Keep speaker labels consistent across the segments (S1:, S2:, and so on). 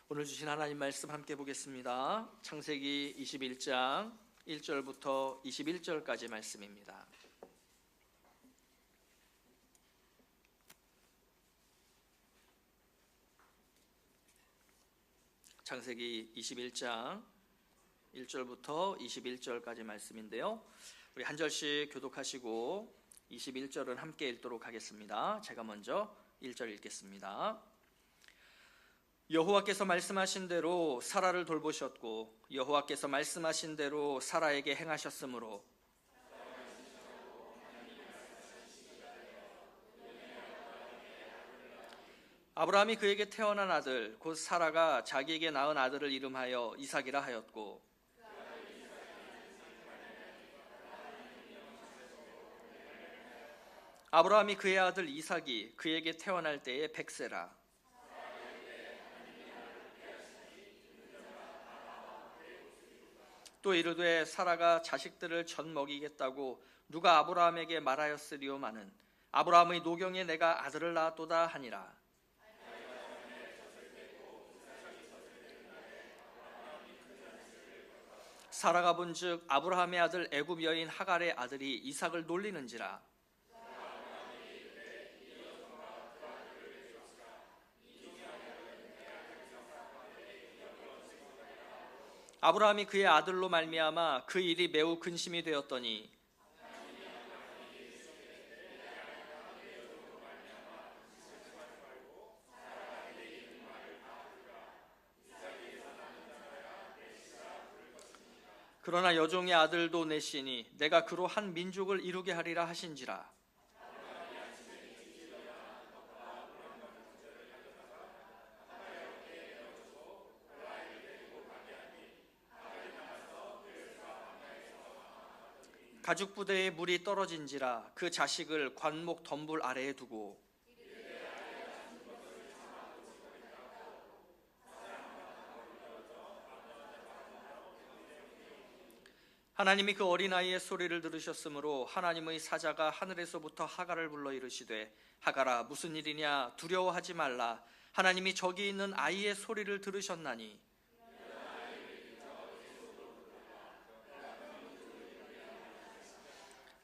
S1: 오늘 주신 하나님 말씀 함께 보겠습니다. 창세기 21장 1절부터 21절까지 말씀입니다. 창세기 21장 1절부터 21절까지 말씀인데요. 우리 한 절씩 교독하시고 21절은 함께 읽도록 하겠습니다. 제가 먼저 1절 읽겠습니다. 여호와께서 말씀하신 대로 사라를 돌보셨고 여호와께서 말씀하신 대로 사라에게 행하셨으므로 아브라함이 그에게 태어난 아들 곧 사라가 자기에게 낳은 아들을 이름하여 이삭이라 하였고 아브라함이 그의 아들 이삭이 그에게 태어날 때에 100세라. 또 이르되 사라가 자식들을 전 먹이겠다고 누가 아브라함에게 말하였으리오마는 아브라함의 노경에 내가 아들을 낳았도다 하니라. 사라가 본즉 아브라함의 아들 애굽 여인 하갈의 아들이 이삭을 놀리는지라. 아브라함이 그의 아들로 말미암아 그 일이 매우 근심이 되었더니 그러나 여종의 아들도 내시니 내가 그로 한 민족을 이루게 하리라 하신지라. 가죽 부대에 물이 떨어진지라 그 자식을 관목 덤불 아래에 두고 하나님이 그 어린아이의 소리를 들으셨으므로 하나님의 사자가 하늘에서부터 하갈을 불러 이르시되 하갈아 무슨 일이냐 두려워하지 말라 하나님이 저기 있는 아이의 소리를 들으셨나니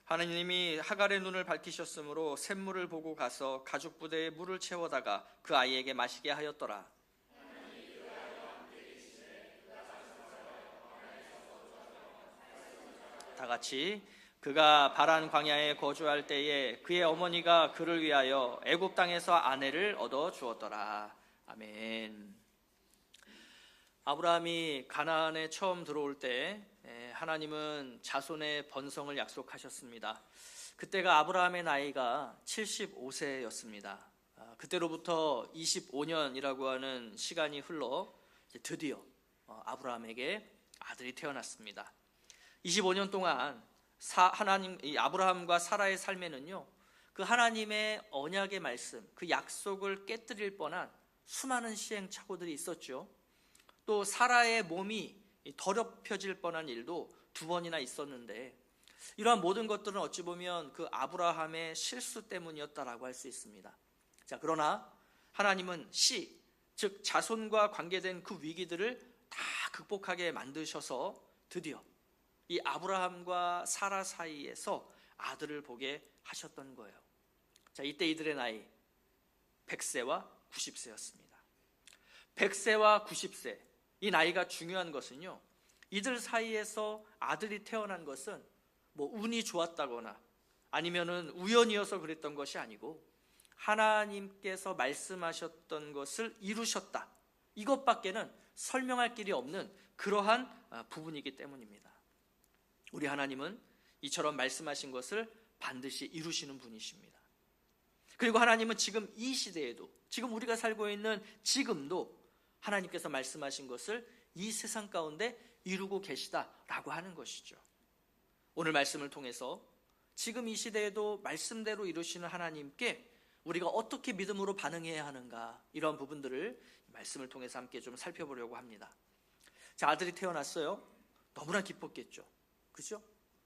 S1: 하나님이 하갈의 눈을 밝히셨으므로 샘물을 보고 가서 가죽 부대에 물을 채워다가 그 아이에게 마시게 하였더라. 다 같이 그가 바란 광야에 거주할 때에 그의 어머니가 그를 위하여 애굽 땅에서 아내를 얻어 주었더라. 아멘. 아브라함이 가나안에 처음 들어올 때 하나님은 자손의 번성을 약속하셨습니다. 그때가 아브라함의 나이가 75세였습니다. 그때로부터 25년이라고 하는 시간이 흘러 드디어 아브라함에게 아들이 태어났습니다. 25년 동안 이 아브라함과 사라의 삶에는요, 그 하나님의 언약의 말씀, 그 약속을 깨뜨릴 뻔한 수많은 시행착오들이 있었죠. 또 사라의 몸이 더럽혀질 뻔한 일도 2번이나 있었는데 이러한 모든 것들은 어찌 보면 그 아브라함의 실수 때문이었다라고 할 수 있습니다. 자, 그러나 하나님은 즉 자손과 관계된 그 위기들을 다 극복하게 만드셔서 드디어 이 아브라함과 사라 사이에서 아들을 보게 하셨던 거예요. 자, 이때 이들의 나이 100세와 90세였습니다. 100세와 90세, 이 나이가 중요한 것은요, 이들 사이에서 아들이 태어난 것은 뭐 운이 좋았다거나 아니면은 우연이어서 그랬던 것이 아니고 하나님께서 말씀하셨던 것을 이루셨다, 이것밖에는 설명할 길이 없는 그러한 부분이기 때문입니다. 우리 하나님은 이처럼 말씀하신 것을 반드시 이루시는 분이십니다. 그리고 하나님은 지금 이 시대에도, 지금 우리가 살고 있는 지금도 하나님께서 말씀하신 것을 이 세상 가운데 이루고 계시다라고 하는 것이죠. 오늘 말씀을 통해서 지금 이 시대에도 말씀대로 이루시는 하나님께 우리가 어떻게 믿음으로 반응해야 하는가, 이런 부분들을 말씀을 통해서 함께 좀 살펴보려고 합니다. 자, 아들이 태어났어요. 너무나 기뻤겠죠. 그죠?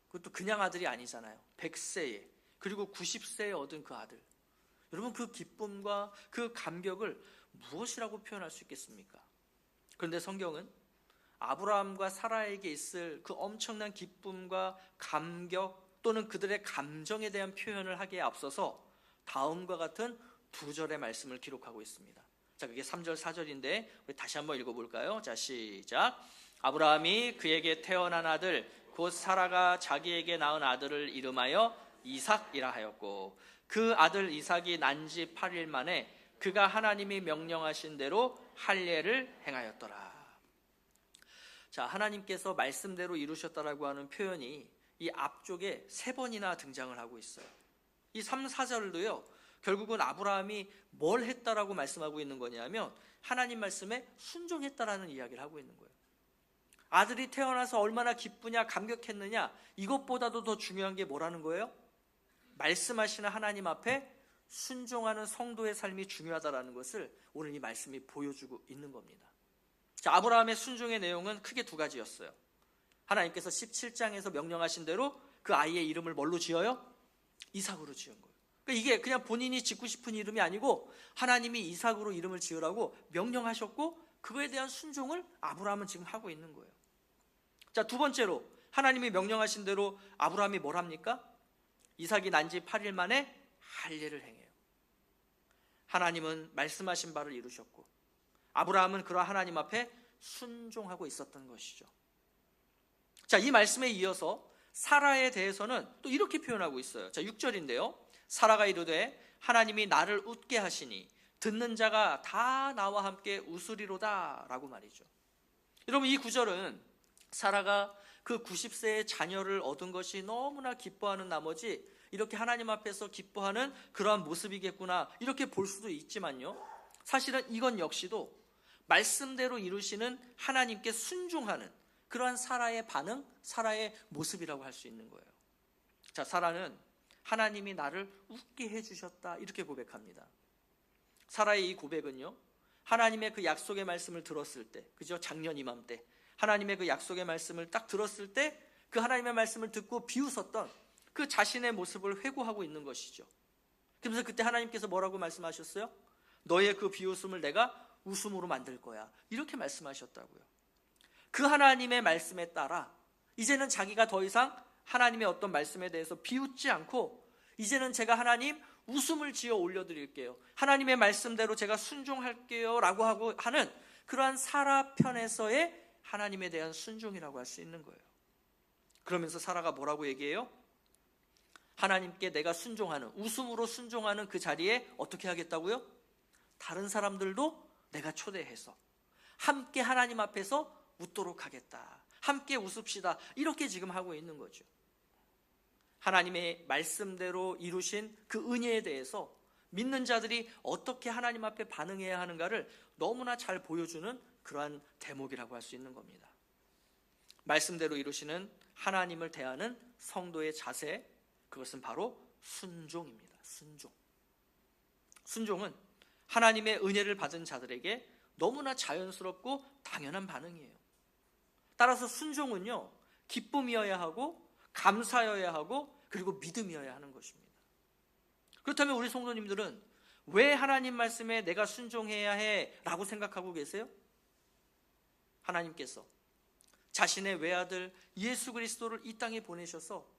S1: 그것도 그냥 아들이 아니잖아요. 100세에 그리고 90세에 얻은 그 아들. 여러분, 그 기쁨과 그 감격을 무엇이라고 표현할 수 있겠습니까? 그런데 성경은 아브라함과 사라에게 있을 그 엄청난 기쁨과 감격 또는 그들의 감정에 대한 표현을 하기에 앞서서 다음과 같은 두 절의 말씀을 기록하고 있습니다. 자, 그게 3절 4절인데 우리 다시 한번 읽어볼까요? 자, 시작. 아브라함이 그에게 태어난 아들 곧 사라가 자기에게 낳은 아들을 이름하여 이삭이라 하였고 그 아들 이삭이 난 지 8일 만에 그가 하나님이 명령하신 대로 할례를 행하였더라. 자, 하나님께서 말씀대로 이루셨다라고 하는 표현이 이 앞쪽에 3번이나 등장을 하고 있어요. 이 3, 4절도요. 결국은 아브라함이 뭘 했다라고 말씀하고 있는 거냐면 하나님 말씀에 순종했다라는 이야기를 하고 있는 거예요. 아들이 태어나서 얼마나 기쁘냐 감격했느냐 이것보다도 더 중요한 게 뭐라는 거예요? 말씀하시는 하나님 앞에 순종하는 성도의 삶이 중요하다라는 것을 오늘 이 말씀이 보여주고 있는 겁니다. 자, 아브라함의 순종의 내용은 크게 2가지였어요. 하나님께서 17장에서 명령하신 대로 그 아이의 이름을 뭘로 지어요? 이삭으로 지은 거예요. 그러니까 이게 그냥 본인이 짓고 싶은 이름이 아니고 하나님이 이삭으로 이름을 지으라고 명령하셨고 그거에 대한 순종을 아브라함은 지금 하고 있는 거예요. 자, 2번째로 하나님이 명령하신 대로 아브라함이 뭘 합니까? 이삭이 난 지 8일 만에 할례를 행해요. 하나님은 말씀하신 바를 이루셨고 아브라함은 그러한 하나님 앞에 순종하고 있었던 것이죠. 자, 이 말씀에 이어서 사라에 대해서는 또 이렇게 표현하고 있어요. 자, 6절인데요. 사라가 이르되 하나님이 나를 웃게 하시니 듣는 자가 다 나와 함께 웃으리로다 라고 말이죠. 여러분, 이 구절은 사라가 그 90세의 자녀를 얻은 것이 너무나 기뻐하는 나머지 이렇게 하나님 앞에서 기뻐하는 그러한 모습이겠구나 이렇게 볼 수도 있지만요, 사실은 이건 역시도 말씀대로 이루시는 하나님께 순종하는 그러한 사라의 반응, 사라의 모습이라고 할 수 있는 거예요. 자, 사라는 하나님이 나를 웃게 해주셨다 이렇게 고백합니다. 사라의 이 고백은요, 하나님의 그 약속의 말씀을 들었을 때, 그죠? 작년 이맘때 하나님의 그 약속의 말씀을 딱 들었을 때 그 하나님의 말씀을 듣고 비웃었던 그 자신의 모습을 회고하고 있는 것이죠. 그래서 그때 하나님께서 뭐라고 말씀하셨어요? 너의 그 비웃음을 내가 웃음으로 만들 거야 이렇게 말씀하셨다고요. 그 하나님의 말씀에 따라 이제는 자기가 더 이상 하나님의 어떤 말씀에 대해서 비웃지 않고 이제는 제가 하나님 웃음을 지어 올려드릴게요, 하나님의 말씀대로 제가 순종할게요 라고 하고 하는 그러한 사라 편에서의 하나님에 대한 순종이라고 할 수 있는 거예요. 그러면서 사라가 뭐라고 얘기해요? 하나님께 내가 순종하는, 웃음으로 순종하는 그 자리에 어떻게 하겠다고요? 다른 사람들도 내가 초대해서 함께 하나님 앞에서 웃도록 하겠다, 함께 웃읍시다 이렇게 지금 하고 있는 거죠. 하나님의 말씀대로 이루신 그 은혜에 대해서 믿는 자들이 어떻게 하나님 앞에 반응해야 하는가를 너무나 잘 보여주는 그러한 대목이라고 할 수 있는 겁니다. 말씀대로 이루시는 하나님을 대하는 성도의 자세, 그것은 바로 순종입니다. 순종은 하나님의 은혜를 받은 자들에게 너무나 자연스럽고 당연한 반응이에요. 따라서 순종은요, 기쁨이어야 하고 감사여야 하고 그리고 믿음이어야 하는 것입니다. 그렇다면 우리 성도님들은 왜 하나님 말씀에 내가 순종해야 해 라고 생각하고 계세요? 하나님께서 자신의 외아들 예수 그리스도를 이 땅에 보내셔서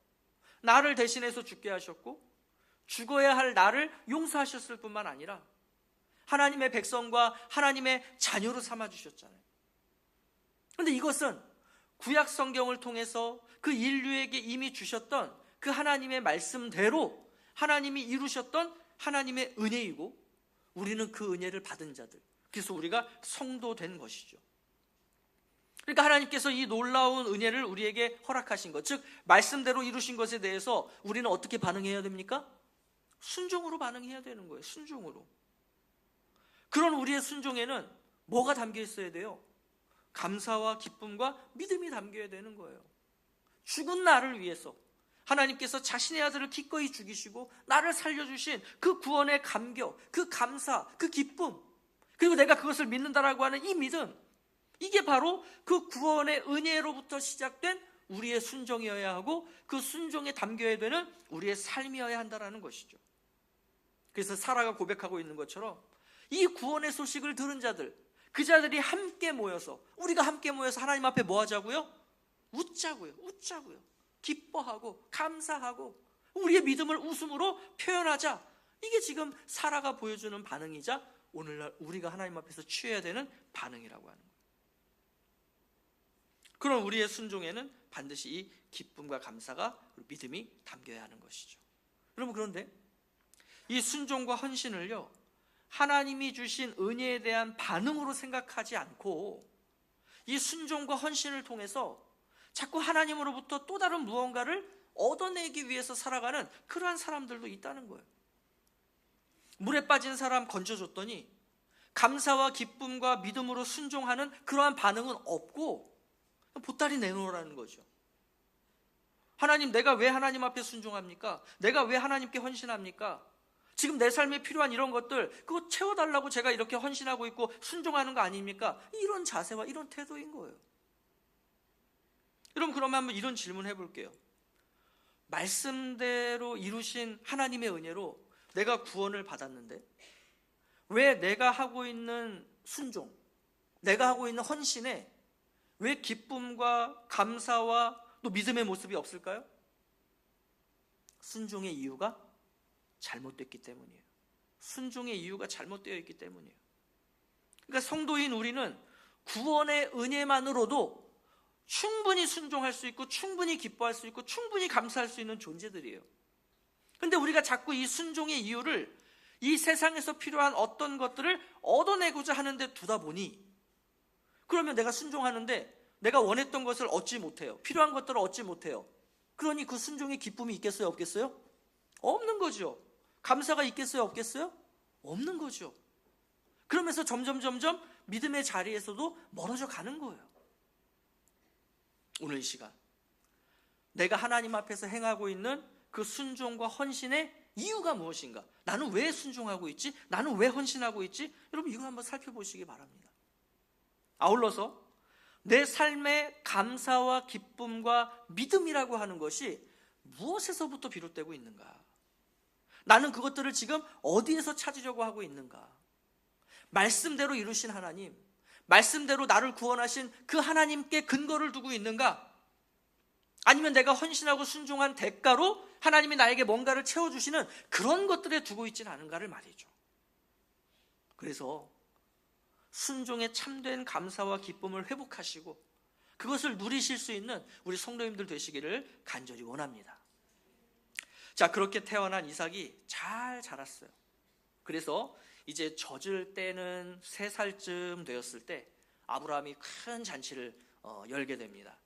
S1: 나를 대신해서 죽게 하셨고 죽어야 할 나를 용서하셨을 뿐만 아니라 하나님의 백성과 하나님의 자녀로 삼아주셨잖아요. 그런데 이것은 구약 성경을 통해서 그 인류에게 이미 주셨던 그 하나님의 말씀대로 하나님이 이루셨던 하나님의 은혜이고 우리는 그 은혜를 받은 자들, 그래서 우리가 성도 된 것이죠. 그러니까 하나님께서 이 놀라운 은혜를 우리에게 허락하신 것, 즉 말씀대로 이루신 것에 대해서 우리는 어떻게 반응해야 됩니까? 순종으로 반응해야 되는 거예요. 순종으로. 그런 우리의 순종에는 뭐가 담겨 있어야 돼요? 감사와 기쁨과 믿음이 담겨야 되는 거예요. 죽은 나를 위해서 하나님께서 자신의 아들을 기꺼이 죽이시고 나를 살려주신 그 구원의 감격, 그 감사, 그 기쁨, 그리고 내가 그것을 믿는다라고 하는 이 믿음, 이게 바로 그 구원의 은혜로부터 시작된 우리의 순종이어야 하고 그 순종에 담겨야 되는 우리의 삶이어야 한다는 것이죠. 그래서 사라가 고백하고 있는 것처럼 이 구원의 소식을 들은 자들, 그 자들이 함께 모여서, 우리가 함께 모여서 하나님 앞에 뭐 하자고요? 웃자고요. 기뻐하고 감사하고 우리의 믿음을 웃음으로 표현하자. 이게 지금 사라가 보여주는 반응이자 오늘날 우리가 하나님 앞에서 취해야 되는 반응이라고 하는 거예요. 그럼 우리의 순종에는 반드시 이 기쁨과 감사가, 믿음이 담겨야 하는 것이죠. 여러분, 그런데 이 순종과 헌신을요, 하나님이 주신 은혜에 대한 반응으로 생각하지 않고 이 순종과 헌신을 통해서 자꾸 하나님으로부터 또 다른 무언가를 얻어내기 위해서 살아가는 그러한 사람들도 있다는 거예요. 물에 빠진 사람 건져줬더니 감사와 기쁨과 믿음으로 순종하는 그러한 반응은 없고 보따리 내놓으라는 거죠. 하나님, 내가 왜 하나님 앞에 순종합니까? 내가 왜 하나님께 헌신합니까? 지금 내 삶에 필요한 이런 것들, 그거 채워달라고 제가 이렇게 헌신하고 있고 순종하는 거 아닙니까? 이런 자세와 이런 태도인 거예요. 여러분, 그러면 한번 이런 질문 해볼게요. 말씀대로 이루신 하나님의 은혜로 내가 구원을 받았는데 왜 내가 하고 있는 순종, 내가 하고 있는 헌신에 왜 기쁨과 감사와 또 믿음의 모습이 없을까요? 순종의 이유가 잘못됐기 때문이에요. 순종의 이유가 잘못되어 있기 때문이에요. 그러니까 성도인 우리는 구원의 은혜만으로도 충분히 순종할 수 있고 충분히 기뻐할 수 있고 충분히 감사할 수 있는 존재들이에요. 그런데 우리가 자꾸 이 순종의 이유를 이 세상에서 필요한 어떤 것들을 얻어내고자 하는데 두다 보니, 그러면 내가 순종하는데 내가 원했던 것을 얻지 못해요. 필요한 것들을 얻지 못해요. 그러니 그 순종의 기쁨이 있겠어요, 없겠어요? 없는 거죠. 감사가 있겠어요, 없겠어요? 없는 거죠. 그러면서 점점 믿음의 자리에서도 멀어져 가는 거예요. 오늘 이 시간 내가 하나님 앞에서 행하고 있는 그 순종과 헌신의 이유가 무엇인가? 나는 왜 순종하고 있지? 나는 왜 헌신하고 있지? 여러분, 이거 한번 살펴보시기 바랍니다. 아울러서 내 삶의 감사와 기쁨과 믿음이라고 하는 것이 무엇에서부터 비롯되고 있는가? 나는 그것들을 지금 어디에서 찾으려고 하고 있는가? 말씀대로 이루신 하나님, 말씀대로 나를 구원하신 그 하나님께 근거를 두고 있는가? 아니면 내가 헌신하고 순종한 대가로 하나님이 나에게 뭔가를 채워주시는 그런 것들에 두고 있지는 않은가를 말이죠. 그래서 순종의 참된 감사와 기쁨을 회복하시고 그것을 누리실 수 있는 우리 성도님들 되시기를 간절히 원합니다. 자, 그렇게 태어난 이삭이 잘 자랐어요. 그래서 이제 젖을 때는 3살쯤 되었을 때 아브라함이 큰 잔치를 열게 됩니다.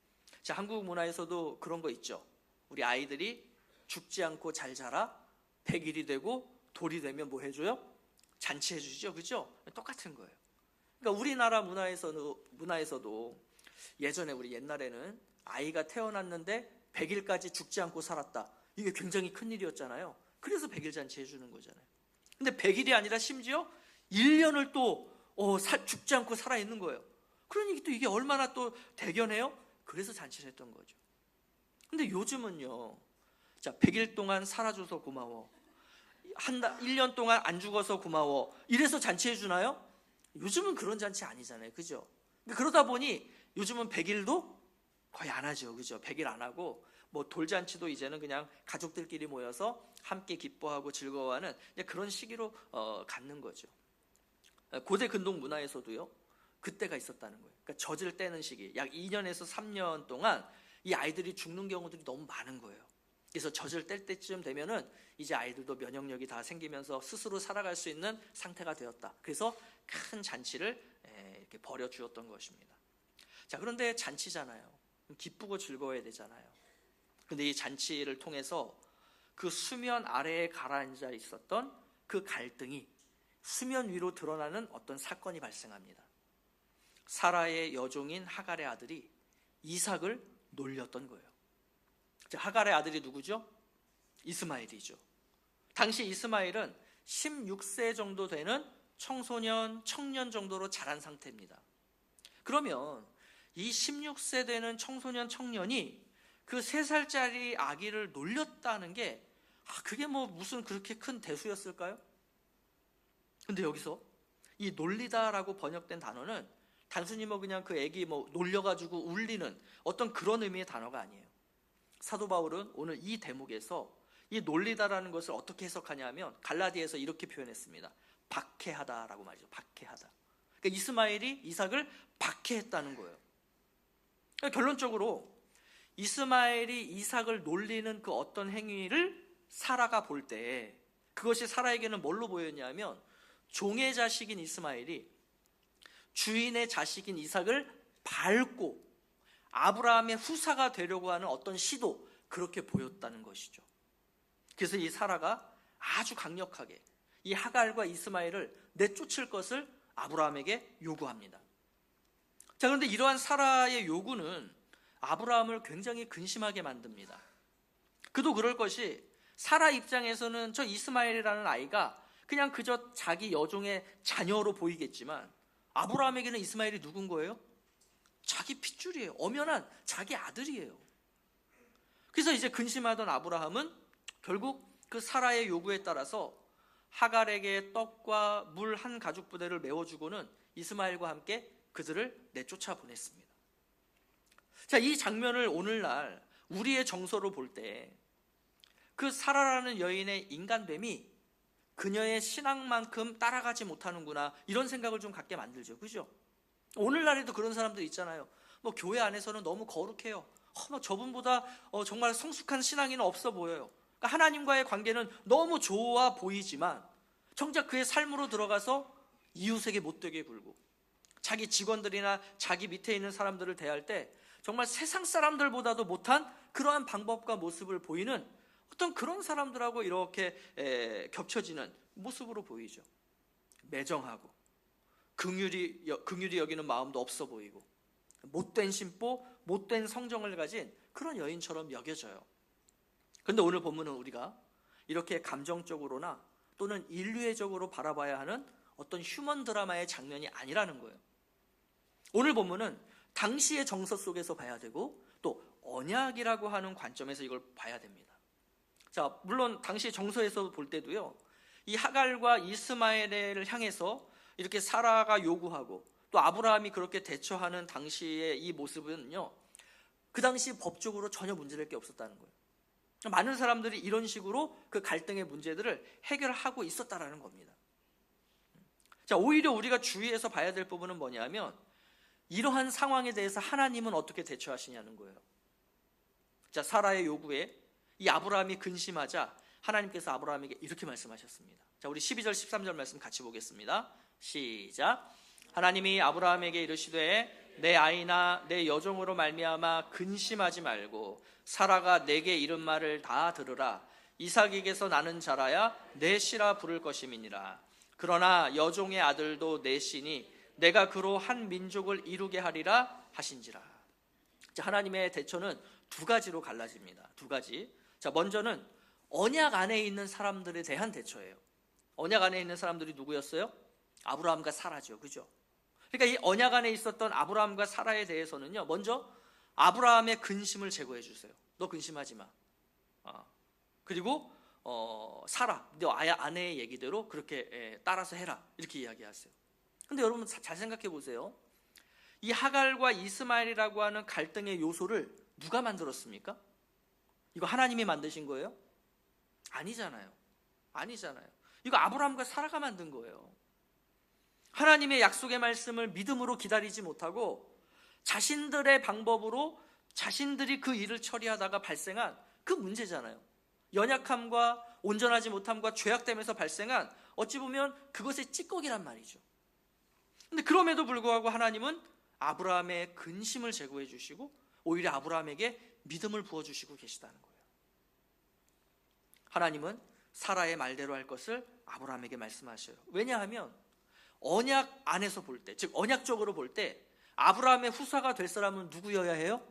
S1: 자, 한국 문화에서도 그런 거 있죠. 우리 아이들이 죽지 않고 잘 자라 100일이 되고 돌이 되면 뭐 해줘요? 잔치해 주죠. 그죠? 똑같은 거예요. 그러니까 우리나라 문화에서도 예전에 우리 옛날에는 아이가 태어났는데 100일까지 죽지 않고 살았다. 이게 굉장히 큰 일이었잖아요. 그래서 100일 잔치 해주는 거잖아요. 근데 100일이 아니라 심지어 1년을 또 죽지 않고 살아있는 거예요. 그러니 또 이게 얼마나 또 대견해요? 그래서 잔치를 했던 거죠. 근데 요즘은요, 자, 100일 동안 살아줘서 고마워, 1년 동안 안 죽어서 고마워, 이래서 잔치해 주나요? 요즘은 그런 잔치 아니잖아요. 그죠? 그러다 보니 요즘은 100일도 거의 안 하죠. 그죠? 100일 안 하고 뭐 돌잔치도 이제는 그냥 가족들끼리 모여서 함께 기뻐하고 즐거워하는 그런 시기로 갖는 거죠. 고대 근동 문화에서도요, 그때가 있었다는 거예요. 그러니까 젖을 떼는 시기, 약 2년에서 3년 동안 이 아이들이 죽는 경우들이 너무 많은 거예요. 그래서 젖을 뗄 때쯤 되면은 이제 아이들도 면역력이 다 생기면서 스스로 살아갈 수 있는 상태가 되었다. 그래서 큰 잔치를 이렇게 벌여주었던 것입니다. 자, 그런데 잔치잖아요. 기쁘고 즐거워야 되잖아요. 근데 이 잔치를 통해서 그 수면 아래에 가라앉아 있었던 그 갈등이 수면 위로 드러나는 어떤 사건이 발생합니다. 사라의 여종인 하갈의 아들이 이삭을 놀렸던 거예요. 자, 하갈의 아들이 누구죠? 이스마엘이죠. 당시 이스마엘은 16세 정도 되는 청소년, 청년 정도로 자란 상태입니다. 그러면 이 16세 되는 청소년, 청년이 그 3살짜리 아기를 놀렸다는 게 그게 뭐 무슨 그렇게 큰 대수였을까요? 근데 여기서 이 놀리다라고 번역된 단어는 단순히 그냥 그 애기 놀려가지고 울리는 어떤 그런 의미의 단어가 아니에요. 사도 바울은 오늘 이 대목에서 이 놀리다라는 것을 어떻게 해석하냐면 갈라디아에서 이렇게 표현했습니다. 박해하다라고 말이죠. 박해하다. 그러니까 이스마엘이 이삭을 박해했다는 거예요. 그러니까 결론적으로 이스마엘이 이삭을 놀리는 그 어떤 행위를 사라가 볼 때 그것이 사라에게는 뭘로 보였냐면 종의 자식인 이스마엘이 주인의 자식인 이삭을 밟고 아브라함의 후사가 되려고 하는 어떤 시도, 그렇게 보였다는 것이죠. 그래서 이 사라가 아주 강력하게 이 하갈과 이스마엘을 내쫓을 것을 아브라함에게 요구합니다. 자, 그런데 이러한 사라의 요구는 아브라함을 굉장히 근심하게 만듭니다. 그도 그럴 것이 사라 입장에서는 저 이스마엘이라는 아이가 그냥 그저 자기 여종의 자녀로 보이겠지만 아브라함에게는 이스마엘이 누군 거예요? 자기 핏줄이에요. 엄연한 자기 아들이에요. 그래서 이제 근심하던 아브라함은 결국 그 사라의 요구에 따라서 하갈에게 떡과 물 한 가죽 부대를 메워주고는 이스마엘과 함께 그들을 내쫓아 보냈습니다. 자, 이 장면을 오늘날 우리의 정서로 볼 때 그 사라라는 여인의 인간됨이 그녀의 신앙만큼 따라가지 못하는구나, 이런 생각을 좀 갖게 만들죠. 그죠? 오늘날에도 그런 사람들 있잖아요. 교회 안에서는 너무 거룩해요. 저분보다 정말 성숙한 신앙인은 없어 보여요. 그러니까 하나님과의 관계는 너무 좋아 보이지만 정작 그의 삶으로 들어가서 이웃에게 못되게 굴고 자기 직원들이나 자기 밑에 있는 사람들을 대할 때 정말 세상 사람들보다도 못한 그러한 방법과 모습을 보이는 어떤 그런 사람들하고 이렇게 겹쳐지는 모습으로 보이죠. 매정하고 긍휼히 여기는 마음도 없어 보이고 못된 심보, 못된 성정을 가진 그런 여인처럼 여겨져요. 그런데 오늘 본문은 우리가 이렇게 감정적으로나 또는 인류애적으로 바라봐야 하는 어떤 휴먼 드라마의 장면이 아니라는 거예요. 오늘 본문은 당시의 정서 속에서 봐야 되고 또 언약이라고 하는 관점에서 이걸 봐야 됩니다. 자, 물론 당시 정서에서 볼 때도요, 이 하갈과 이스마엘을 향해서 이렇게 사라가 요구하고 또 아브라함이 그렇게 대처하는 당시의 이 모습은요, 그 당시 법적으로 전혀 문제될 게 없었다는 거예요. 많은 사람들이 이런 식으로 그 갈등의 문제들을 해결하고 있었다라는 겁니다. 자, 오히려 우리가 주의해서 봐야 될 부분은 뭐냐면 이러한 상황에 대해서 하나님은 어떻게 대처하시냐는 거예요. 자, 사라의 요구에 이 아브라함이 근심하자 하나님께서 아브라함에게 이렇게 말씀하셨습니다. 자, 우리 12절 13절 말씀 같이 보겠습니다. 시작. 하나님이 아브라함에게 이르시되 내 아이나 내 여종으로 말미암아 근심하지 말고 사라가 내게 이른 말을 다 들으라. 이삭에게서 나는 자라야 내 씨라 부를 것임이니라. 그러나 여종의 아들도 내 씨니 내가 그로 한 민족을 이루게 하리라 하신지라. 자, 하나님의 대처는 두 가지로 갈라집니다. 두 가지. 자, 먼저는 언약 안에 있는 사람들에 대한 대처예요. 언약 안에 있는 사람들이 누구였어요? 아브라함과 사라죠. 그죠? 그러니까 이 언약 안에 있었던 아브라함과 사라에 대해서는요, 먼저 아브라함의 근심을 제거해 주세요. 너 근심하지 마. 그리고 사라, 너 아내의 얘기대로 그렇게 따라서 해라. 이렇게 이야기하세요. 근데 여러분 잘 생각해 보세요. 이 하갈과 이스마엘이라고 하는 갈등의 요소를 누가 만들었습니까? 이거 하나님이 만드신 거예요? 아니잖아요. 아니잖아요. 이거 아브라함과 사라가 만든 거예요. 하나님의 약속의 말씀을 믿음으로 기다리지 못하고 자신들의 방법으로 자신들이 그 일을 처리하다가 발생한 그 문제잖아요. 연약함과 온전하지 못함과 죄악됨에서 발생한 어찌 보면 그것의 찌꺼기란 말이죠. 근데 그럼에도 불구하고 하나님은 아브라함의 근심을 제거해 주시고 오히려 아브라함에게 믿음을 부어주시고 계시다는 거예요. 하나님은 사라의 말대로 할 것을 아브라함에게 말씀하셔요. 왜냐하면 언약 안에서 볼 때, 즉 언약적으로 볼 때 아브라함의 후사가 될 사람은 누구여야 해요?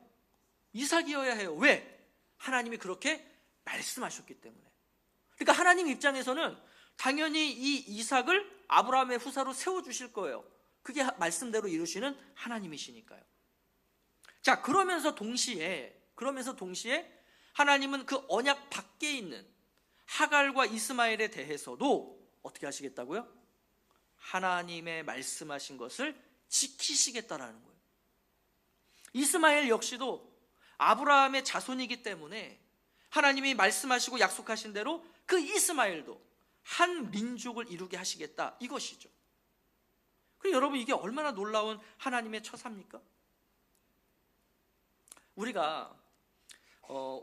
S1: 이삭이어야 해요. 왜? 하나님이 그렇게 말씀하셨기 때문에. 그러니까 하나님 입장에서는 당연히 이 이삭을 아브라함의 후사로 세워주실 거예요. 그게 말씀대로 이루시는 하나님이시니까요. 자, 그러면서 동시에 하나님은 그 언약 밖에 있는 하갈과 이스마엘에 대해서도 어떻게 하시겠다고요? 하나님의 말씀하신 것을 지키시겠다라는 거예요. 이스마엘 역시도 아브라함의 자손이기 때문에 하나님이 말씀하시고 약속하신 대로 그 이스마엘도 한 민족을 이루게 하시겠다, 이것이죠. 그리고 여러분, 이게 얼마나 놀라운 하나님의 처사입니까? 우리가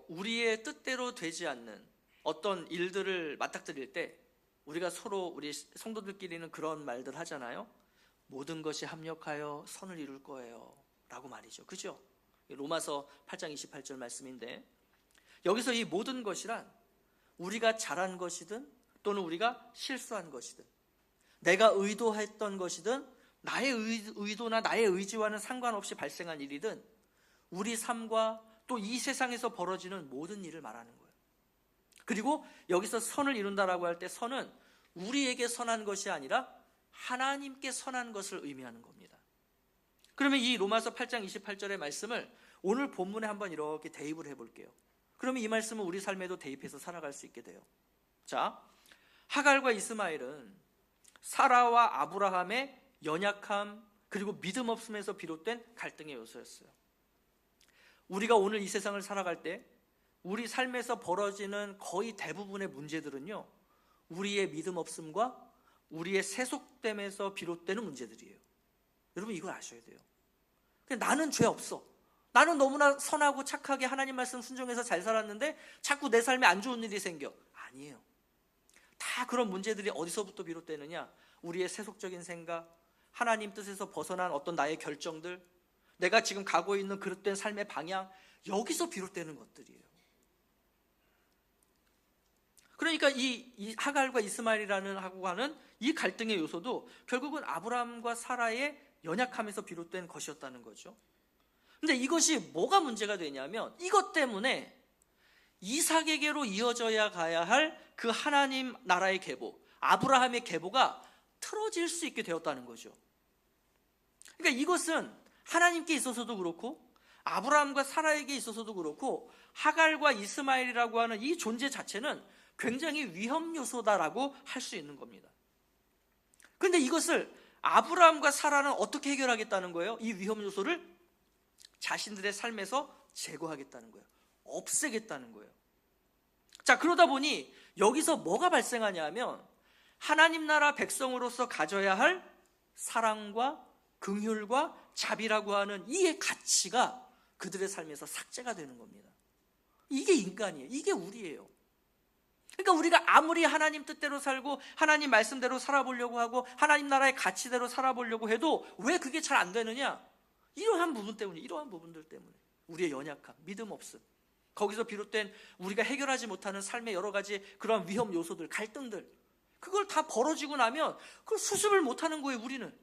S1: 우리의 뜻대로 되지 않는 어떤 일들을 맞닥뜨릴 때 우리가 서로 우리 성도들끼리는 그런 말들 하잖아요. 모든 것이 합력하여 선을 이룰 거예요 라고 말이죠. 그죠? 로마서 8장 28절 말씀인데, 여기서 이 모든 것이란 우리가 잘한 것이든 또는 우리가 실수한 것이든, 내가 의도했던 것이든 나의 의도나 나의 의지와는 상관없이 발생한 일이든 우리 삶과 또 이 세상에서 벌어지는 모든 일을 말하는 거예요. 그리고 여기서 선을 이룬다라고 할 때 선은 우리에게 선한 것이 아니라 하나님께 선한 것을 의미하는 겁니다. 그러면 이 로마서 8장 28절의 말씀을 오늘 본문에 한번 이렇게 대입을 해볼게요. 그러면 이 말씀은 우리 삶에도 대입해서 살아갈 수 있게 돼요. 자, 하갈과 이스마엘은 사라와 아브라함의 연약함 그리고 믿음 없음에서 비롯된 갈등의 요소였어요. 우리가 오늘 이 세상을 살아갈 때 우리 삶에서 벌어지는 거의 대부분의 문제들은요, 우리의 믿음 없음과 우리의 세속됨에서 비롯되는 문제들이에요. 여러분, 이걸 아셔야 돼요. 나는 죄 없어, 나는 너무나 선하고 착하게 하나님 말씀 순종해서 잘 살았는데 자꾸 내 삶에 안 좋은 일이 생겨. 아니에요. 다 그런 문제들이 어디서부터 비롯되느냐? 우리의 세속적인 생각, 하나님 뜻에서 벗어난 어떤 나의 결정들, 내가 지금 가고 있는 그릇된 삶의 방향, 여기서 비롯되는 것들이에요. 그러니까 이 하갈과 이스마엘이라는 하고 하는 이 갈등의 요소도 결국은 아브라함과 사라의 연약함에서 비롯된 것이었다는 거죠. 근데 이것이 뭐가 문제가 되냐면, 이것 때문에 이삭에게로 이어져야 가야 할 그 하나님 나라의 계보, 아브라함의 계보가 틀어질 수 있게 되었다는 거죠. 그러니까 이것은 하나님께 있어서도 그렇고 아브라함과 사라에게 있어서도 그렇고 하갈과 이스마엘이라고 하는 이 존재 자체는 굉장히 위험 요소다라고 할 수 있는 겁니다. 그런데 이것을 아브라함과 사라는 어떻게 해결하겠다는 거예요? 이 위험 요소를 자신들의 삶에서 제거하겠다는 거예요. 없애겠다는 거예요. 자, 그러다 보니 여기서 뭐가 발생하냐 하면, 하나님 나라 백성으로서 가져야 할 사랑과 긍휼과 자비라고 하는 이 가치가 그들의 삶에서 삭제가 되는 겁니다. 이게 인간이에요. 이게 우리예요. 그러니까 우리가 아무리 하나님 뜻대로 살고 하나님 말씀대로 살아보려고 하고 하나님 나라의 가치대로 살아보려고 해도 왜 그게 잘 안 되느냐? 이러한 부분 때문에, 이러한 부분들 때문에, 우리의 연약함, 믿음 없음, 거기서 비롯된 우리가 해결하지 못하는 삶의 여러 가지 그런 위험 요소들, 갈등들, 그걸 다 벌어지고 나면 그걸 수습을 못하는 거예요, 우리는.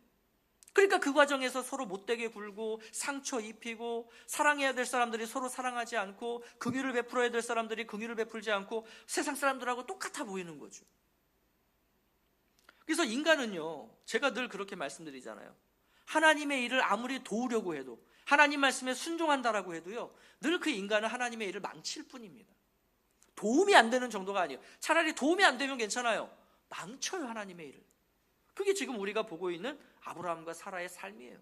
S1: 그러니까 그 과정에서 서로 못되게 굴고 상처 입히고, 사랑해야 될 사람들이 서로 사랑하지 않고, 긍휼을 베풀어야 될 사람들이 긍휼을 베풀지 않고 세상 사람들하고 똑같아 보이는 거죠. 그래서 인간은요, 제가 늘 그렇게 말씀드리잖아요. 하나님의 일을 아무리 도우려고 해도, 하나님 말씀에 순종한다라고 해도요, 늘 그 인간은 하나님의 일을 망칠 뿐입니다. 도움이 안 되는 정도가 아니에요. 차라리 도움이 안 되면 괜찮아요. 망쳐요, 하나님의 일을. 그게 지금 우리가 보고 있는 아브라함과 사라의 삶이에요.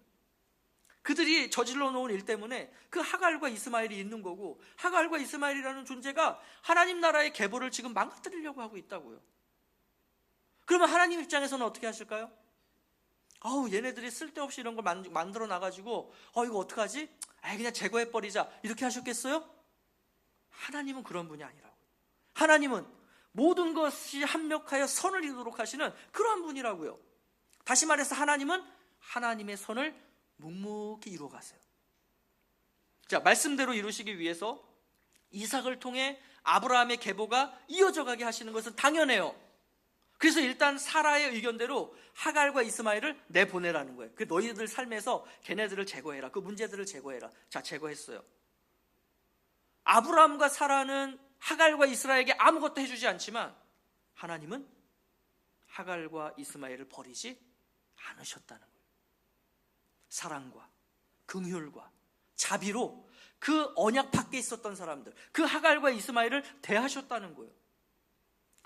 S1: 그들이 저질러 놓은 일 때문에 그 하갈과 이스마엘이 있는 거고, 하갈과 이스마엘이라는 존재가 하나님 나라의 계보를 지금 망가뜨리려고 하고 있다고요. 그러면 하나님 입장에서는 어떻게 하실까요? 얘네들이 쓸데없이 이런 걸 만들어 놔가지고 이거 어떡하지? 그냥 제거해버리자, 이렇게 하셨겠어요? 하나님은 그런 분이 아니라고요. 하나님은 모든 것이 합력하여 선을 이루도록 하시는 그러한 분이라고요. 다시 말해서 하나님은 하나님의 선을 묵묵히 이루어가세요. 자, 말씀대로 이루시기 위해서 이삭을 통해 아브라함의 계보가 이어져 가게 하시는 것은 당연해요. 그래서 일단 사라의 의견대로 하갈과 이스마엘을 내보내라는 거예요. 그 너희들 삶에서 걔네들을 제거해라, 그 문제들을 제거해라. 자, 제거했어요. 아브라함과 사라는 하갈과 이스라엘에게 아무것도 해주지 않지만 하나님은 하갈과 이스마엘을 버리지 않으셨다는 거예요. 사랑과 긍휼과 자비로 그 언약 밖에 있었던 사람들, 그 하갈과 이스마엘을 대하셨다는 거예요.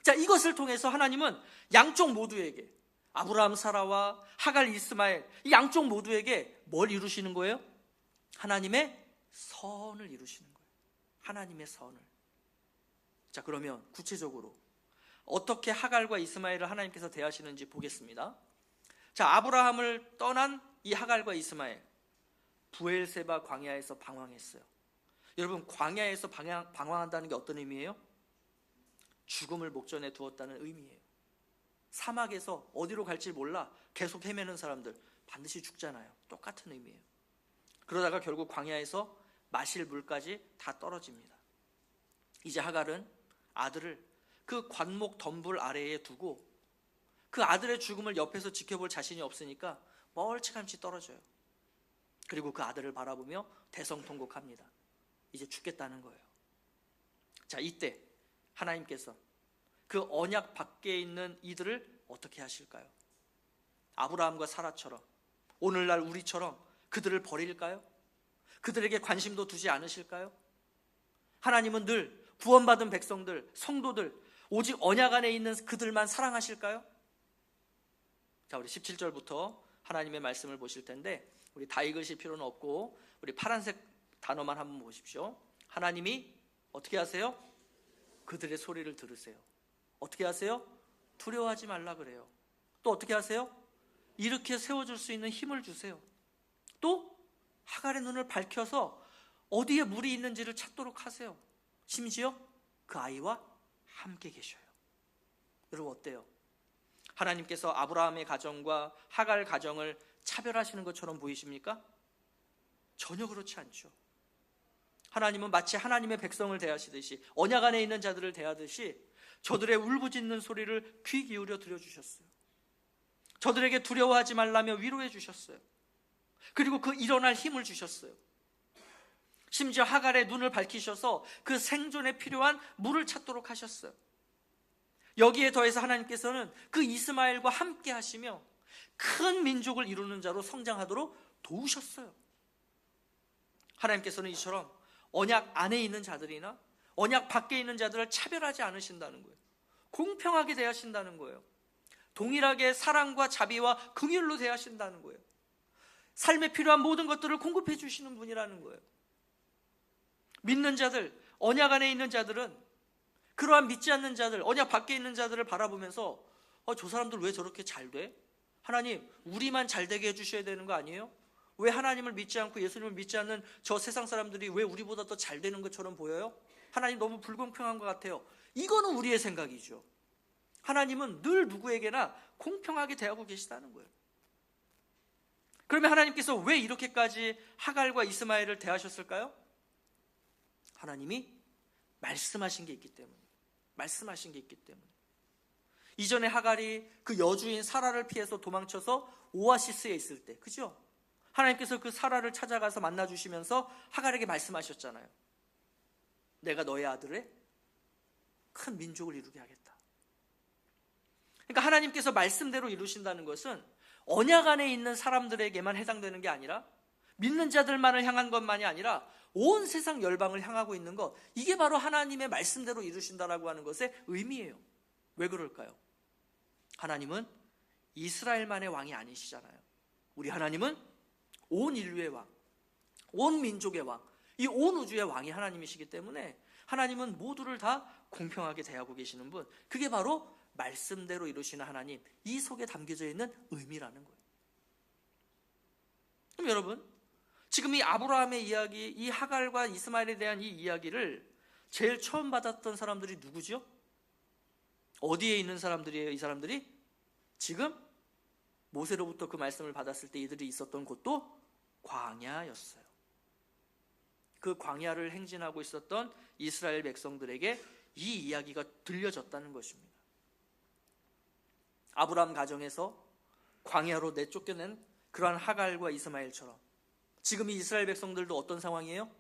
S1: 자, 이것을 통해서 하나님은 양쪽 모두에게, 아브라함, 사라와 하갈, 이스마엘 이 양쪽 모두에게 뭘 이루시는 거예요? 하나님의 선을 이루시는 거예요. 하나님의 선을. 자, 그러면 구체적으로 어떻게 하갈과 이스마엘을 하나님께서 대하시는지 보겠습니다. 자, 아브라함을 떠난 이 하갈과 이스마엘, 부엘세바 광야에서 방황했어요. 여러분, 광야에서 방황한다는 게 어떤 의미예요? 죽음을 목전에 두었다는 의미예요. 사막에서 어디로 갈지 몰라 계속 헤매는 사람들 반드시 죽잖아요. 똑같은 의미예요. 그러다가 결국 광야에서 마실 물까지 다 떨어집니다. 이제 하갈은 아들을 그 관목 덤불 아래에 두고 그 아들의 죽음을 옆에서 지켜볼 자신이 없으니까 멀찌감치 떨어져요. 그리고 그 아들을 바라보며 대성통곡합니다. 이제 죽겠다는 거예요. 자, 이때 하나님께서 그 언약 밖에 있는 이들을 어떻게 하실까요? 아브라함과 사라처럼, 오늘날 우리처럼 그들을 버릴까요? 그들에게 관심도 두지 않으실까요? 하나님은 늘 구원받은 백성들, 성도들, 오직 언약 안에 있는 그들만 사랑하실까요? 자, 우리 17절부터 하나님의 말씀을 보실 텐데 우리 다 읽으실 필요는 없고 우리 파란색 단어만 한번 보십시오. 하나님이 어떻게 하세요? 그들의 소리를 들으세요. 어떻게 하세요? 두려워하지 말라 그래요. 또 어떻게 하세요? 이렇게 세워줄 수 있는 힘을 주세요. 또 하갈의 눈을 밝혀서 어디에 물이 있는지를 찾도록 하세요. 심지어 그 아이와 함께 계셔요. 여러분, 어때요? 하나님께서 아브라함의 가정과 하갈 가정을 차별하시는 것처럼 보이십니까? 전혀 그렇지 않죠. 하나님은 마치 하나님의 백성을 대하시듯이, 언약 안에 있는 자들을 대하듯이 저들의 울부짖는 소리를 귀 기울여 들려주셨어요. 저들에게 두려워하지 말라며 위로해 주셨어요. 그리고 그 일어날 힘을 주셨어요. 심지어 하갈의 눈을 밝히셔서 그 생존에 필요한 물을 찾도록 하셨어요. 여기에 더해서 하나님께서는 그 이스마엘과 함께 하시며 큰 민족을 이루는 자로 성장하도록 도우셨어요. 하나님께서는 이처럼 언약 안에 있는 자들이나 언약 밖에 있는 자들을 차별하지 않으신다는 거예요. 공평하게 대하신다는 거예요. 동일하게 사랑과 자비와 긍휼로 대하신다는 거예요. 삶에 필요한 모든 것들을 공급해 주시는 분이라는 거예요. 믿는 자들, 언약 안에 있는 자들은 그러한 믿지 않는 자들, 언약 밖에 있는 자들을 바라보면서 저 사람들 왜 저렇게 잘 돼? 하나님, 우리만 잘 되게 해주셔야 되는 거 아니에요? 왜 하나님을 믿지 않고 예수님을 믿지 않는 저 세상 사람들이 왜 우리보다 더 잘 되는 것처럼 보여요? 하나님, 너무 불공평한 것 같아요. 이거는 우리의 생각이죠. 하나님은 늘 누구에게나 공평하게 대하고 계시다는 거예요. 그러면 하나님께서 왜 이렇게까지 하갈과 이스마엘을 대하셨을까요? 하나님이 말씀하신 게 있기 때문에. 말씀하신 게 있기 때문에. 이전에 하갈이 그 여주인 사라를 피해서 도망쳐서 오아시스에 있을 때, 그죠? 하나님께서 그 사라를 찾아가서 만나주시면서 하갈에게 말씀하셨잖아요. 내가 너의 아들의 큰 민족을 이루게 하겠다. 그러니까 하나님께서 말씀대로 이루신다는 것은 언약 안에 있는 사람들에게만 해당되는 게 아니라, 믿는 자들만을 향한 것만이 아니라 온 세상 열방을 향하고 있는 것, 이게 바로 하나님의 말씀대로 이루신다라고 하는 것의 의미예요. 왜 그럴까요? 하나님은 이스라엘만의 왕이 아니시잖아요. 우리 하나님은 온 인류의 왕, 온 민족의 왕, 이 온 우주의 왕이 하나님이시기 때문에 하나님은 모두를 다 공평하게 대하고 계시는 분, 그게 바로 말씀대로 이루시는 하나님, 이 속에 담겨져 있는 의미라는 거예요. 그럼 여러분, 지금 이 아브라함의 이야기, 이 하갈과 이스마엘에 대한 이 이야기를 제일 처음 받았던 사람들이 누구죠? 어디에 있는 사람들이에요? 이 사람들이? 지금 모세로부터 그 말씀을 받았을 때 이들이 있었던 곳도 광야였어요. 그 광야를 행진하고 있었던 이스라엘 백성들에게 이 이야기가 들려졌다는 것입니다. 아브라함 가정에서 광야로 내쫓겨낸 그러한 하갈과 이스마엘처럼 지금 이 이스라엘 백성들도 어떤 상황이에요?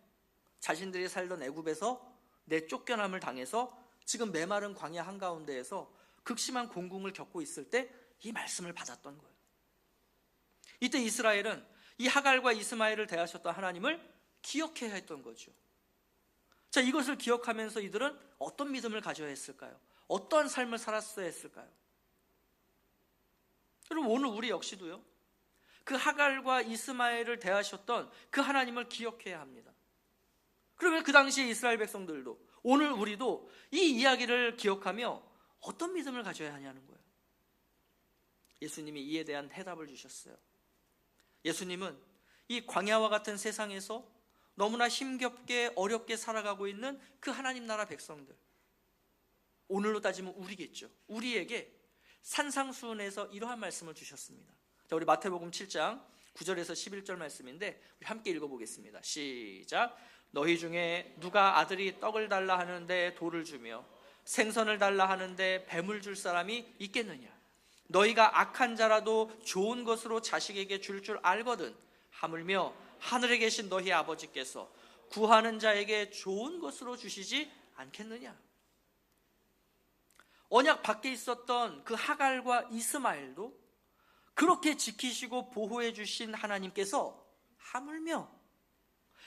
S1: 자신들이 살던 애굽에서 내쫓겨남을 당해서 지금 메마른 광야 한가운데에서 극심한 공궁을 겪고 있을 때 이 말씀을 받았던 거예요. 이때 이스라엘은 이 하갈과 이스마엘을 대하셨던 하나님을 기억해야 했던 거죠. 자, 이것을 기억하면서 이들은 어떤 믿음을 가져야 했을까요? 어떤 삶을 살았어야 했을까요? 여러분, 오늘 우리 역시도요, 그 하갈과 이스마엘을 대하셨던 그 하나님을 기억해야 합니다. 그러면 그 당시에 이스라엘 백성들도, 오늘 우리도 이 이야기를 기억하며 어떤 믿음을 가져야 하냐는 거예요. 예수님이 이에 대한 해답을 주셨어요. 예수님은 이 광야와 같은 세상에서 너무나 힘겹게 어렵게 살아가고 있는 그 하나님 나라 백성들, 오늘로 따지면 우리겠죠. 우리에게 산상수훈에서 이러한 말씀을 주셨습니다. 자, 우리 마태복음 7장 9절에서 11절 말씀인데 우리 함께 읽어보겠습니다. 시작. 너희 중에 누가 아들이 떡을 달라 하는데 돌을 주며 생선을 달라 하는데 뱀을 줄 사람이 있겠느냐? 너희가 악한 자라도 좋은 것으로 자식에게 줄 줄 알거든 하물며 하늘에 계신 너희 아버지께서 구하는 자에게 좋은 것으로 주시지 않겠느냐? 언약 밖에 있었던 그 하갈과 이스마엘도 그렇게 지키시고 보호해 주신 하나님께서 하물며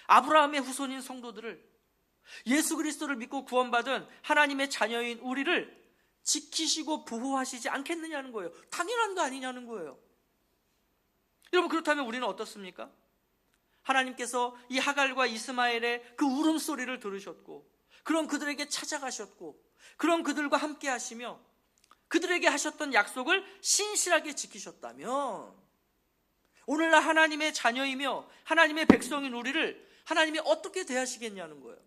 S1: 아브라함의 후손인 성도들을, 예수 그리스도를 믿고 구원받은 하나님의 자녀인 우리를 지키시고 보호하시지 않겠느냐는 거예요. 당연한 거 아니냐는 거예요. 여러분, 그렇다면 우리는 어떻습니까? 하나님께서 이 하갈과 이스마엘의 그 울음소리를 들으셨고, 그런 그들에게 찾아가셨고, 그런 그들과 함께 하시며 그들에게 하셨던 약속을 신실하게 지키셨다면, 오늘날 하나님의 자녀이며 하나님의 백성인 우리를 하나님이 어떻게 대하시겠냐는 거예요.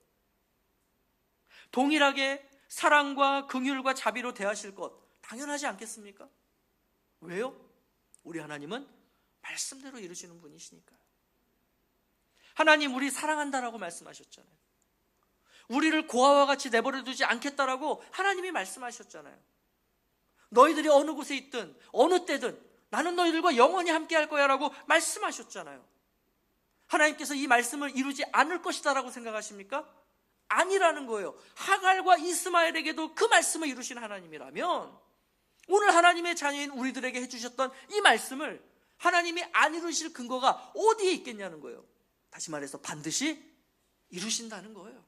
S1: 동일하게 사랑과 긍휼과 자비로 대하실 것 당연하지 않겠습니까? 왜요? 우리 하나님은 말씀대로 이루시는 분이시니까요. 하나님, 우리 사랑한다라고 말씀하셨잖아요. 우리를 고아와 같이 내버려 두지 않겠다라고 하나님이 말씀하셨잖아요. 너희들이 어느 곳에 있든 어느 때든 나는 너희들과 영원히 함께 할 거야 라고 말씀하셨잖아요. 하나님께서 이 말씀을 이루지 않을 것이다 라고 생각하십니까? 아니라는 거예요. 하갈과 이스마엘에게도 그 말씀을 이루신 하나님이라면 오늘 하나님의 자녀인 우리들에게 해주셨던 이 말씀을 하나님이 안 이루실 근거가 어디에 있겠냐는 거예요. 다시 말해서 반드시 이루신다는 거예요.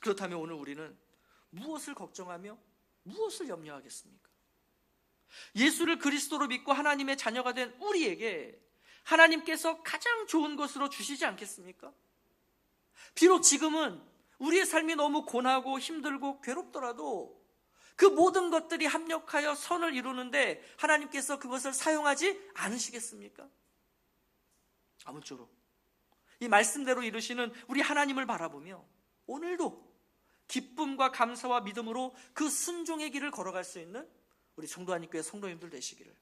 S1: 그렇다면 오늘 우리는 무엇을 걱정하며 무엇을 염려하겠습니까? 예수를 그리스도로 믿고 하나님의 자녀가 된 우리에게 하나님께서 가장 좋은 것으로 주시지 않겠습니까? 비록 지금은 우리의 삶이 너무 고나고 힘들고 괴롭더라도 그 모든 것들이 합력하여 선을 이루는데 하나님께서 그것을 사용하지 않으시겠습니까? 아무쪼록 이 말씀대로 이루시는 우리 하나님을 바라보며 오늘도 기쁨과 감사와 믿음으로 그 순종의 길을 걸어갈 수 있는 우리 청도하님교회 성도님들 되시기를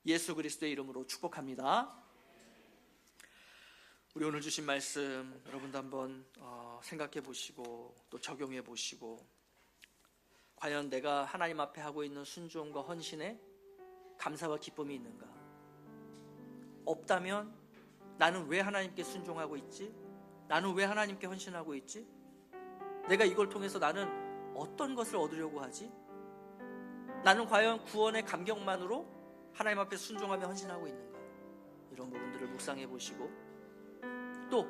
S1: 예수 그리스도의 이름으로 축복합니다. 우리 오늘 주신 말씀 여러분도 한번 생각해 보시고 또 적용해 보시고, 과연 내가 하나님 앞에 하고 있는 순종과 헌신에 감사와 기쁨이 있는가? 없다면 나는 왜 하나님께 순종하고 있지? 나는 왜 하나님께 헌신하고 있지? 내가 이걸 통해서 나는 어떤 것을 얻으려고 하지? 나는 과연 구원의 감격만으로 하나님 앞에 순종하며 헌신하고 있는가? 이런 부분들을 묵상해 보시고, 또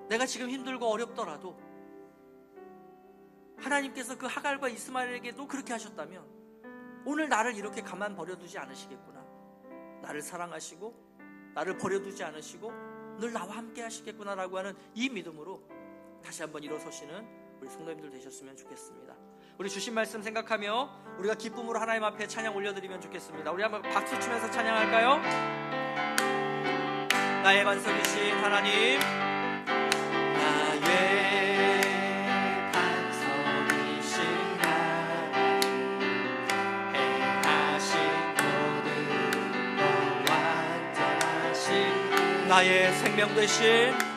S1: 내가 지금 힘들고 어렵더라도 하나님께서 그 하갈과 이스마엘에게도 그렇게 하셨다면 오늘 나를 이렇게 가만 버려두지 않으시겠구나, 나를 사랑하시고 나를 버려두지 않으시고 늘 나와 함께 하시겠구나라고 하는 이 믿음으로 다시 한번 일어서시는 우리 성도님들 되셨으면 좋겠습니다. 우리 주신 말씀 생각하며 우리가 기쁨으로 하나님 앞에 찬양 올려드리면 좋겠습니다. 우리 한번 박수 치면서 찬양할까요? 나의 반석이신 하나님,
S2: 나의 반석이신 하나님, 행하신 모든 것 완전하신
S1: 나의 생명 되신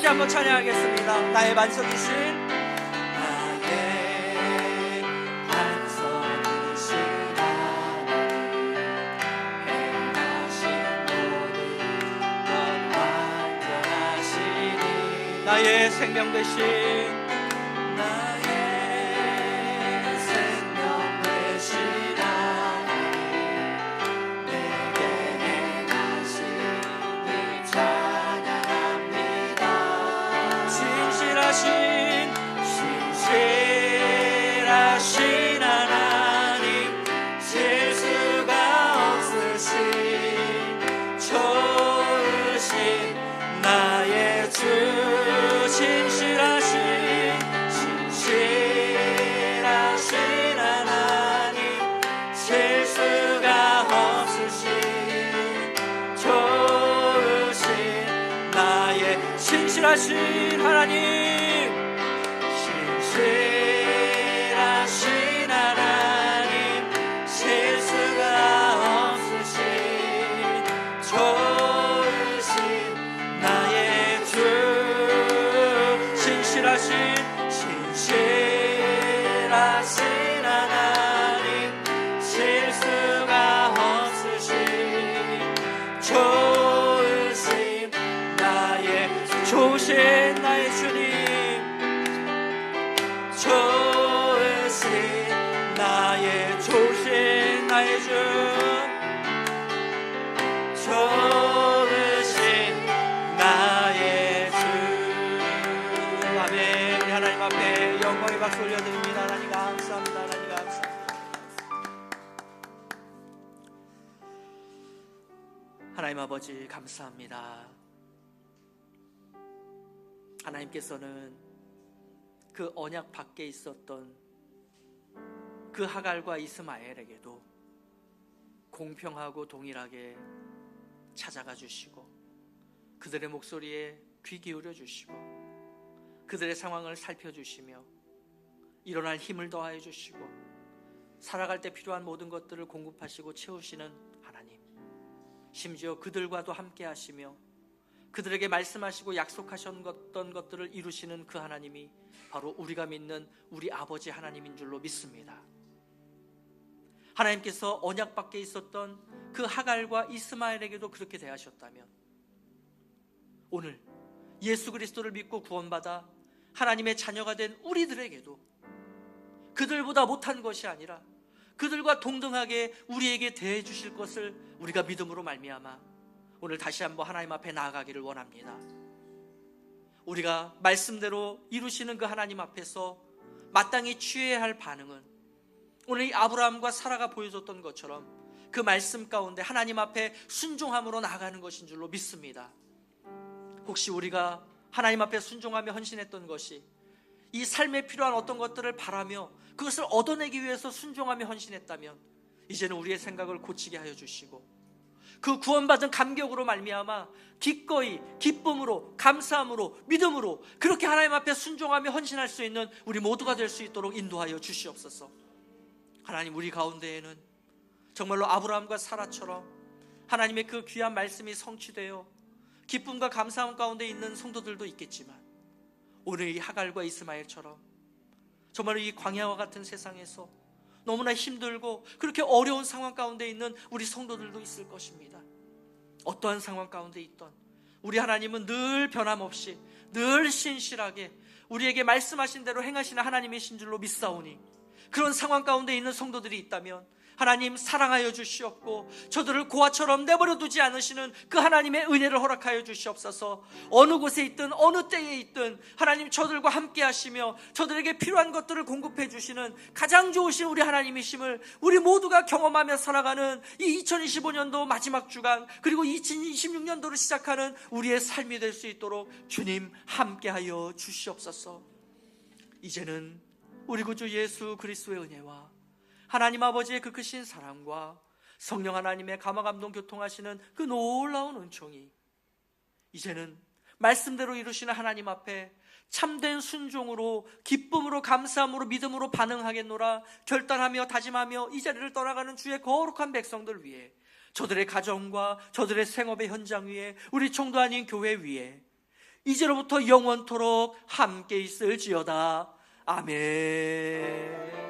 S1: 다시 한번 찬양하겠습니다. 나의 반석이신
S2: 나의 반석이신 하나님 행하신 모든 것 완전하시니
S1: 나의 생명 되신
S2: 나의 생명 되신 하나님 내게 행하시니 찬양합니다.
S1: 신실하신 하나님 실수가 없으신 좋으신 나의 주 신실하신 하나님 실수가 없으신 좋으신 나의 신실하신 하나님 신실하신 하나님 실수가 없으신 좋으신 나의 주 신실하신 하나님 실수가 없으신 좋으신 나의 좋으신 나의 주님 좋으신 나의 좋으신 나의 주 좋으신 나의 주 아멘. 우리 하나님 앞에 영광의 박수 올려드립니다. 하나님 감사합니다. 하나님 감사합니다. 하나님 아버지 감사합니다. 하나님께서는 그 언약 밖에 있었던 그 하갈과 이스마엘에게도 공평하고 동일하게 찾아가 주시고 그들의 목소리에 귀 기울여 주시고 그들의 상황을 살펴주시며 일어날 힘을 더하여 주시고 살아갈 때 필요한 모든 것들을 공급하시고 채우시는 하나님, 심지어 그들과도 함께 하시며 그들에게 말씀하시고 약속하셨던 것들을 이루시는 그 하나님이 바로 우리가 믿는 우리 아버지 하나님인 줄로 믿습니다. 하나님께서 언약 밖에 있었던 그 하갈과 이스마엘에게도 그렇게 대하셨다면 오늘 예수 그리스도를 믿고 구원받아 하나님의 자녀가 된 우리들에게도 그들보다 못한 것이 아니라 그들과 동등하게 우리에게 대해 주실 것을 우리가 믿음으로 말미암아 오늘 다시 한번 하나님 앞에 나아가기를 원합니다. 우리가 말씀대로 이루시는 그 하나님 앞에서 마땅히 취해야 할 반응은 오늘 이 아브라함과 사라가 보여줬던 것처럼 그 말씀 가운데 하나님 앞에 순종함으로 나아가는 것인 줄로 믿습니다. 혹시 우리가 하나님 앞에 순종하며 헌신했던 것이 이 삶에 필요한 어떤 것들을 바라며 그것을 얻어내기 위해서 순종하며 헌신했다면 이제는 우리의 생각을 고치게 하여 주시고 그 구원받은 감격으로 말미암아 기꺼이 기쁨으로 감사함으로 믿음으로 그렇게 하나님 앞에 순종하며 헌신할 수 있는 우리 모두가 될 수 있도록 인도하여 주시옵소서. 하나님, 우리 가운데에는 정말로 아브라함과 사라처럼 하나님의 그 귀한 말씀이 성취되어 기쁨과 감사함 가운데 있는 성도들도 있겠지만 오늘 이 하갈과 이스마엘처럼 정말로 이 광야와 같은 세상에서 너무나 힘들고 그렇게 어려운 상황 가운데 있는 우리 성도들도 있을 것입니다. 어떠한 상황 가운데 있던 우리 하나님은 늘 변함없이 늘 신실하게 우리에게 말씀하신 대로 행하시는 하나님이신 줄로 믿사오니 그런 상황 가운데 있는 성도들이 있다면 하나님 사랑하여 주시옵고 저들을 고아처럼 내버려 두지 않으시는 그 하나님의 은혜를 허락하여 주시옵소서. 어느 곳에 있든 어느 때에 있든 하나님 저들과 함께 하시며 저들에게 필요한 것들을 공급해 주시는 가장 좋으신 우리 하나님이심을 우리 모두가 경험하며 살아가는 이 2025년도 마지막 주간 그리고 2026년도를 시작하는 우리의 삶이 될 수 있도록 주님 함께하여 주시옵소서. 이제는 우리 구주 예수 그리스도의 은혜와 하나님 아버지의 그 크신 사랑과 성령 하나님의 감화감동 교통하시는 그 놀라운 은총이 이제는 말씀대로 이루시는 하나님 앞에 참된 순종으로 기쁨으로 감사함으로 믿음으로 반응하겠노라 결단하며 다짐하며 이 자리를 떠나가는 주의 거룩한 백성들 위해 저들의 가정과 저들의 생업의 현장 위에 우리 총도 아닌 교회 위에 이제로부터 영원토록 함께 있을지어다. 아멘.